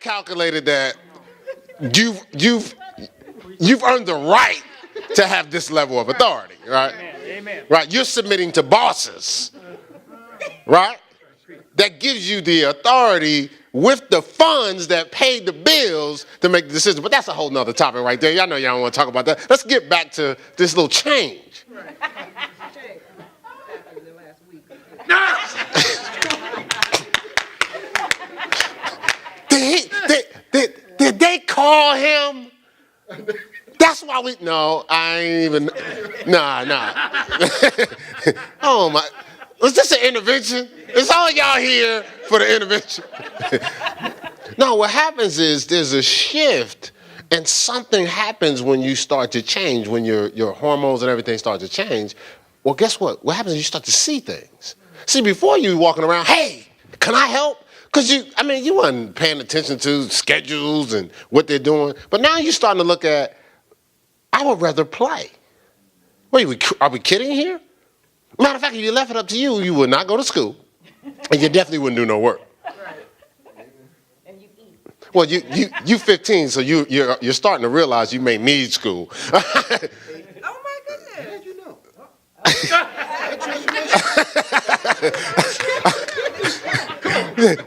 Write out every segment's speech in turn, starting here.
calculated that you've earned the right to have this level of authority, right? Amen. Right, you're submitting to bosses, right? That gives you the authority with the funds that pay the bills to make the decision. But that's a whole nother topic right there. Y'all know y'all don't want to talk about that. Let's get back to this little change. Did they call him? That's why I ain't even, nah. Oh my, was this an intervention? Is all y'all here for the intervention? No, what happens is there's a shift and something happens when you start to change, when your hormones and everything start to change. Well, guess what? What happens is you start to see things. See, before you walking around, hey, can I help? Because you wasn't paying attention to schedules and what they're doing. But now you're starting to look at, I would rather play. Wait, are we kidding here? Matter of fact, if you left it up to you, you would not go to school. And you definitely wouldn't do no work. Right. And you eat. Well, you 15, so you're starting to realize you may need school. Oh my goodness. How'd you know?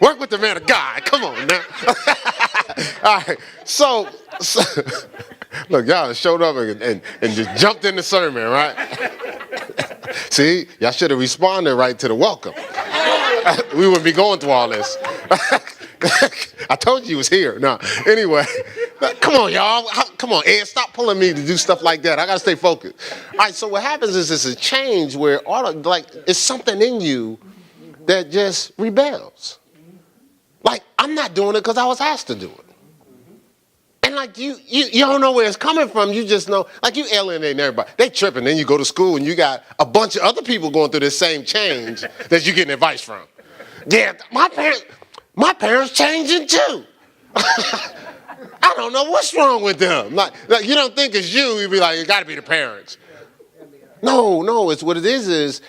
Work with the man of God. Come on now. All right. So look, y'all showed up and just jumped in the sermon, right? See, y'all should have responded right to the welcome. We wouldn't be going through all this. I told you he was here. No, anyway, come on, y'all. Come on, Ed, stop pulling me to do stuff like that. I got to stay focused. All right, so what happens is it's a change where it's something in you that just rebels. Like, I'm not doing it because I was asked to do it. And like you don't know where it's coming from. You just know, like you alienating everybody. They tripping. Then you go to school and you got a bunch of other people going through this same change that you're getting advice from. Yeah, my parents changing too. I don't know what's wrong with them. Like you don't think it's you. You be like, it got to be the parents. No. It's what it is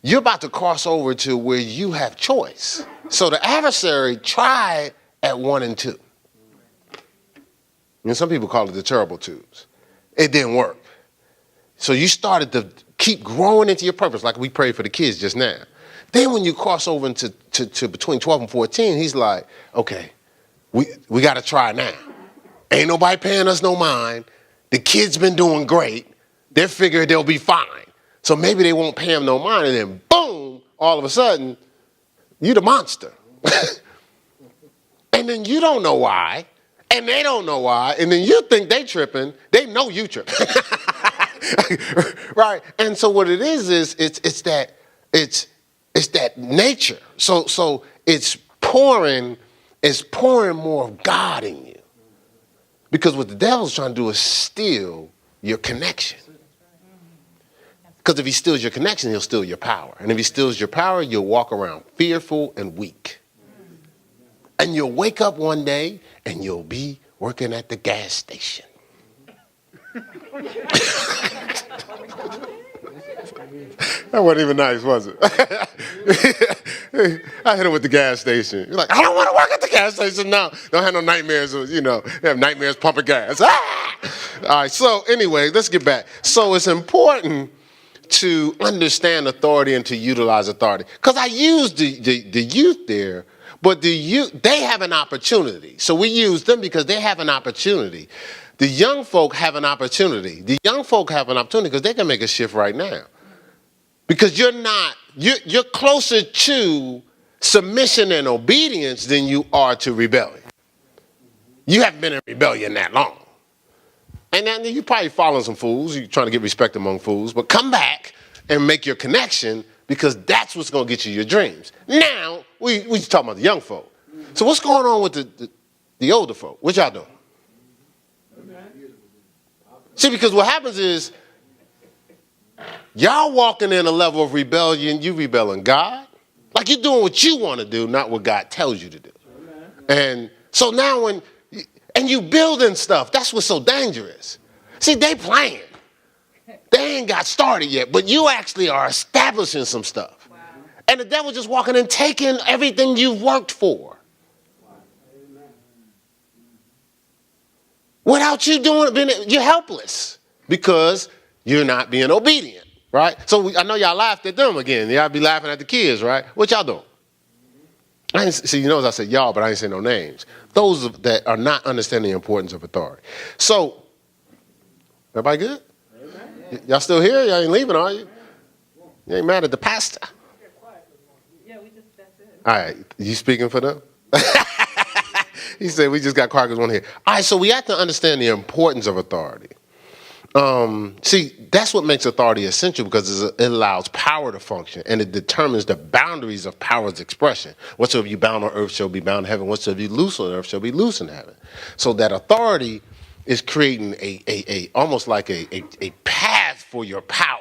you're about to cross over to where you have choice. So the adversary tried at 1 and 2. Some people call it the terrible twos. It didn't work. So you started to keep growing into your purpose, like we prayed for the kids just now. Then when you cross over into to between 12 and 14, he's like, okay, we got to try now. Ain't nobody paying us no mind. The kids been doing great. They figure they'll be fine. So maybe they won't pay them no mind. And then boom, all of a sudden, you the monster. And then you don't know why. And they don't know why, and then you think they tripping. They know you tripping, right? And so what it is it's that nature. So it's pouring more of God in you, because what the devil's trying to do is steal your connection. Because if he steals your connection, he'll steal your power, and if he steals your power, you'll walk around fearful and weak. And you'll wake up one day and you'll be working at the gas station. That wasn't even nice, was it? I hit him with the gas station. You're like, I don't want to work at the gas station now. Don't have no nightmares, they have nightmares pumping gas. Ah! All right, so anyway, let's get back. So it's important to understand authority and to utilize authority. Because I used the youth there. But they have an opportunity. So we use them because they have an opportunity. The young folk have an opportunity. The young folk have an opportunity because they can make a shift right now. Because you're closer to submission and obedience than you are to rebellion. You haven't been in rebellion that long. And then you're probably following some fools. You're trying to get respect among fools. But come back and make your connection, because that's what's going to get you your dreams. Now, we just talking about the young folk. So what's going on with the older folk? What y'all doing? See, because what happens is, y'all walking in a level of rebellion, you rebelling God. Like you're doing what you want to do, not what God tells you to do. And so now and you building stuff, that's what's so dangerous. See, they playing. They ain't got started yet, but you actually are establishing some stuff. And the devil just walking in, taking everything you've worked for. Without you doing it, you're helpless because you're not being obedient, right? So I know y'all laughed at them again. Y'all be laughing at the kids, right? What y'all doing? I didn't see, you know, as I said y'all, but I didn't say no names. Those that are not understanding the importance of authority. So, everybody good? Y'all still here? Y'all ain't leaving, are you? You ain't mad at the pastor? Yeah, that's it. All right, you speaking for them? He said we just got quiet because one here. All right, so we have to understand the importance of authority. See, that's what makes authority essential because it allows power to function and it determines the boundaries of power's expression. Whatsoever you bound on earth shall be bound in heaven. Whatsoever you loose on earth shall be loose in heaven. So that authority is creating a almost like a path for your power.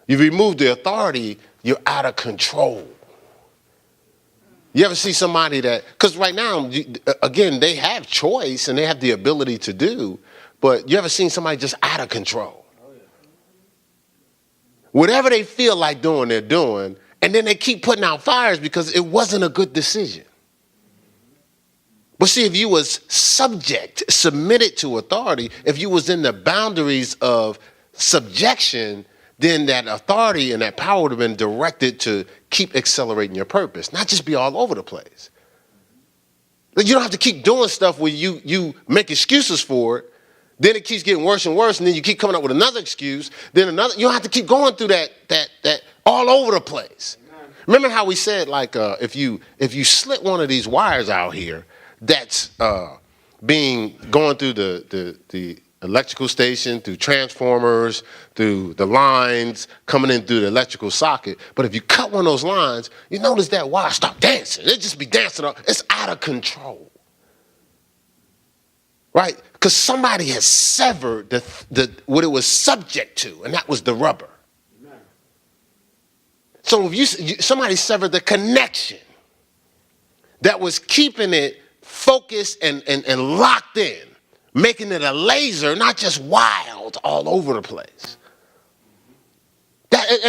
You remove the authority, you're out of control. You ever see somebody that, because right now, again, they have choice and they have the ability to do, but you ever seen somebody just out of control? Whatever they feel like doing, they're doing, and then they keep putting out fires because it wasn't a good decision. But see, if you was submitted to authority, if you was in the boundaries of subjection, then that authority and that power would have been directed to keep accelerating your purpose, not just be all over the place. You don't have to keep doing stuff where you make excuses for it. Then it keeps getting worse and worse, and then you keep coming up with another excuse. Then another. You don't have to keep going through that all over the place. Amen. Remember how we said, like, if you slit one of these wires out here, that's going through the electrical station, through transformers, through the lines, coming in through the electrical socket. But if you cut one of those lines, you notice that wire start dancing. It just be dancing up. It's out of control. Right? Because somebody has severed what it was subject to, and that was the rubber. Amen. So if somebody severed the connection that was keeping it focused and locked in, making it a laser, not just wild all over the place.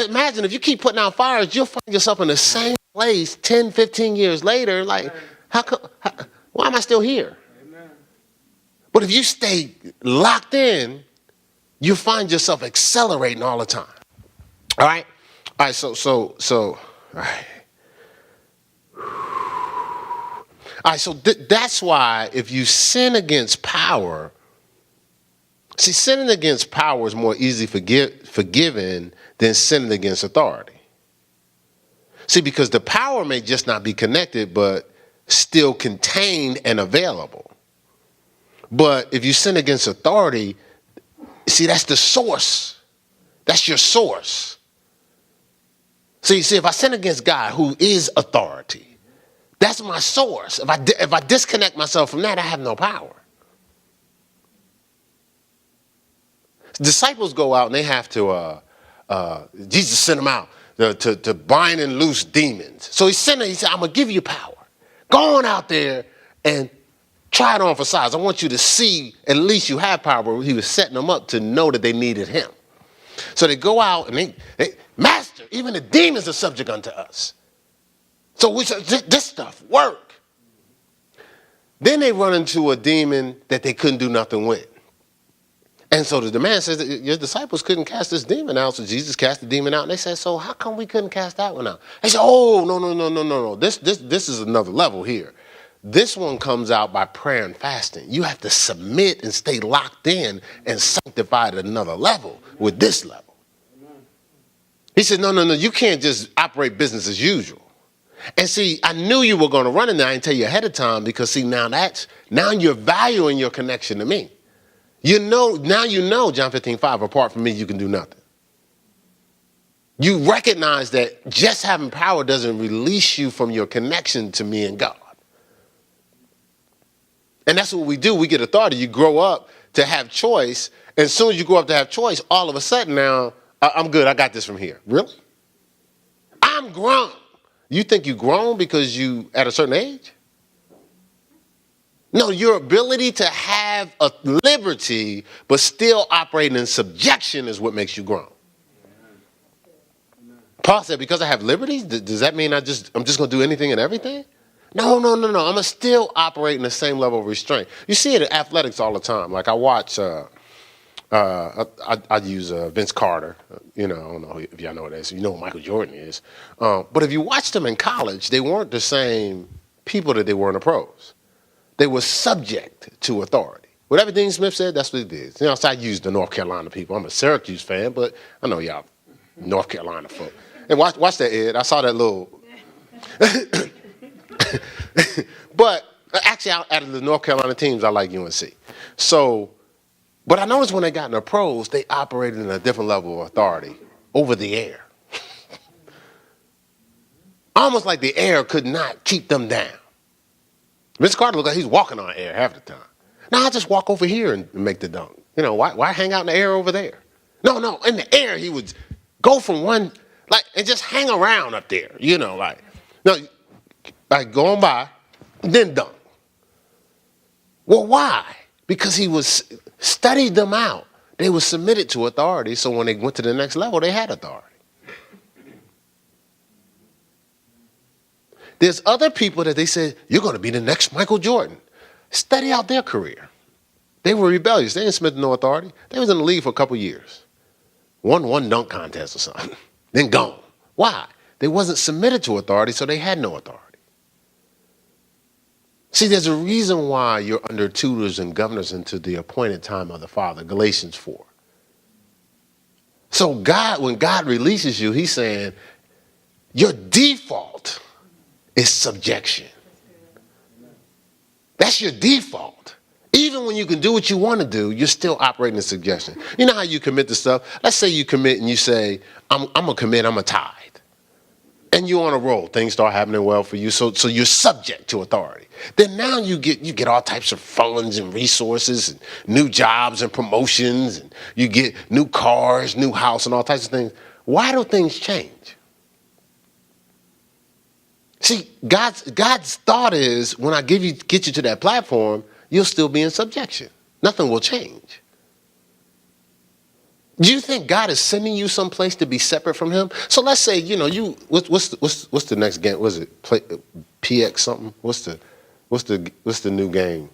Imagine if you keep putting out fires, you'll find yourself in the same place 10, 15 years later. Like, why am I still here? Amen. But if you stay locked in, you find yourself accelerating all the time. All right? All right, so, all right. All right, so that's why if you sin against power, see, sinning against power is more easily forgiven than sinning against authority. See, because the power may just not be connected, but still contained and available. But if you sin against authority, see, that's the source. That's your source. See, if I sin against God, who is authority, that's my source. If I disconnect myself from that, I have no power. Disciples go out and they have to, Jesus sent them out to bind and loose demons. So he said, I'm going to give you power. Go on out there and try it on for size. I want you to see at least you have power. He was setting them up to know that they needed him. So they go out and they Master, even the demons are subject unto us. So we said, this stuff work. Then they run into a demon that they couldn't do nothing with. And so the man says that your disciples couldn't cast this demon out. So Jesus cast the demon out. And they said, so how come we couldn't cast that one out? They said, oh, no. This is another level here. This one comes out by prayer and fasting. You have to submit and stay locked in and sanctified at another level with this level. He said, no. You can't just operate business as usual. And see, I knew you were going to run in there. I didn't tell you ahead of time because see, now you're valuing your connection to me. Now you know, John 15:5, apart from me, you can do nothing. You recognize that just having power doesn't release you from your connection to me and God. And that's what we do. We get authority. You grow up to have choice. And as soon as you grow up to have choice, all of a sudden now, I'm good. I got this from here. Really? I'm grown. You think you're grown because you at a certain age? No, your ability to have a liberty but still operating in subjection is what makes you grown. Paul said, because I have liberty, does that mean I'm just going to do anything and everything? No. I'm going to still operate in the same level of restraint. You see it in athletics all the time. Like I watch, I use Vince Carter. I don't know if y'all know what that is. You know who Michael Jordan is. But if you watch them in college, they weren't the same people that they were in the pros. They were subject to authority. Whatever Dean Smith said, that's what it is. So I use the North Carolina people. I'm a Syracuse fan, but I know y'all North Carolina folk. And watch that, Ed. I saw that little. But actually, out of the North Carolina teams, I like UNC. So, but I noticed when they got in the pros, they operated in a different level of authority over the air. Almost like the air could not keep them down. Vince Carter looked like he's walking on air half the time. Now I just walk over here and make the dunk. Why hang out in the air over there? No, in the air he would go from one, and just hang around up there. Going by, then dunk. Well, why? Because he studied them out. They were submitted to authority, so when they went to the next level, they had authority. There's other people that they said, you're going to be the next Michael Jordan. Study out their career. They were rebellious. They didn't submit to no authority. They was in the league for a couple years. Won one dunk contest or something. Then gone. Why? They wasn't submitted to authority, so they had no authority. See, there's a reason why you're under tutors and governors until the appointed time of the Father, Galatians 4. So when God releases you, he's saying, your default is subjection. That's your default. Even when you can do what you want to do, you're still operating in subjection. You know how you commit to stuff? Let's say you commit and you say, I'm going to commit, I'm going to tithe. And you're on a roll. Things start happening well for you. So you're subject to authority. Then now you get all types of funds and resources and new jobs and promotions. And you get new cars, new house and all types of things. Why do things change? See, God's thought is when I get you to that platform, you'll still be in subjection. Nothing will change. Do you think God is sending you someplace to be separate from him? So let's say, what's the next game? Was it PX something? What's the new game?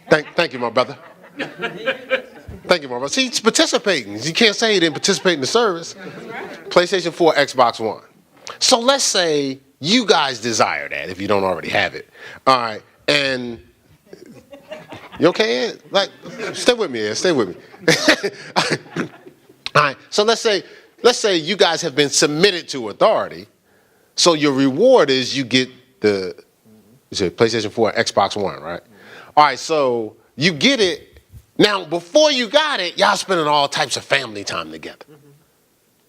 Thank you, my brother. Thank you, my brother. See, he's participating. You can't say he didn't participate in the service. PlayStation 4, Xbox One. So let's say you guys desire that if you don't already have it. All right. And you okay, Ed? Stay with me, Ed. Stay with me. All right. So let's say you guys have been submitted to authority. So your reward is you get the PlayStation 4, Xbox One, right? All right. So you get it. Now, before you got it, y'all spending all types of family time together.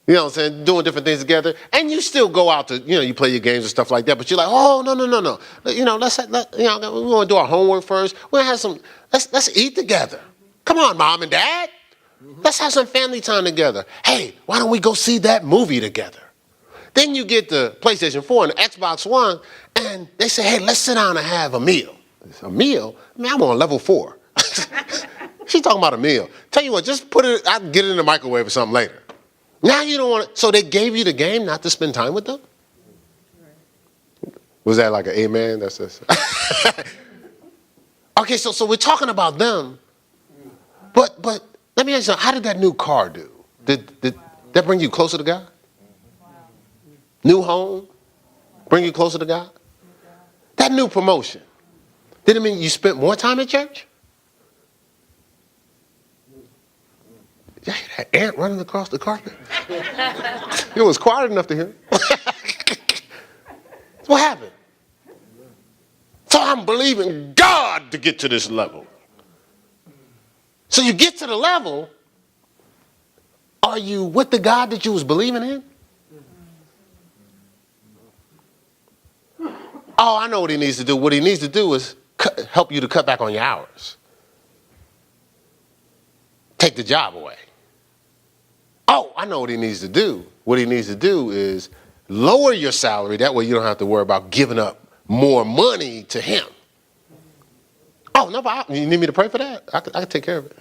You know what I'm saying? Doing different things together. And you still go out to, you play your games and stuff like that. But you're like, oh, no. We want to do our homework first. We're going to have let's eat together. Come on, mom and dad. Let's have some family time together. Hey, why don't we go see that movie together? Then you get the PlayStation 4 and the Xbox One, and they say, hey, let's sit down and have a meal. A meal? I mean, I'm on level 4. She's talking about a meal. Tell you what, just I'll get it in the microwave or something later. Now you don't want to, so they gave you the game not to spend time with them? Was that like an amen? That's Okay, so we're talking about them. But let me ask you something. How did that new car do? Did that bring you closer to God? New home? Bring you closer to God? That new promotion, did it mean you spent more time at church? Did you hear that ant running across the carpet? It was quiet enough to hear. What happened? So I'm believing God to get to this level. So you get to the level, are you with the God that you was believing in? Oh, I know what he needs to do. What he needs to do is help you to cut back on your hours. Take the job away. Oh, I know what he needs to do. What he needs to do is lower your salary. That way you don't have to worry about giving up more money to him. Oh, no, but you need me to pray for that? I can take care of it.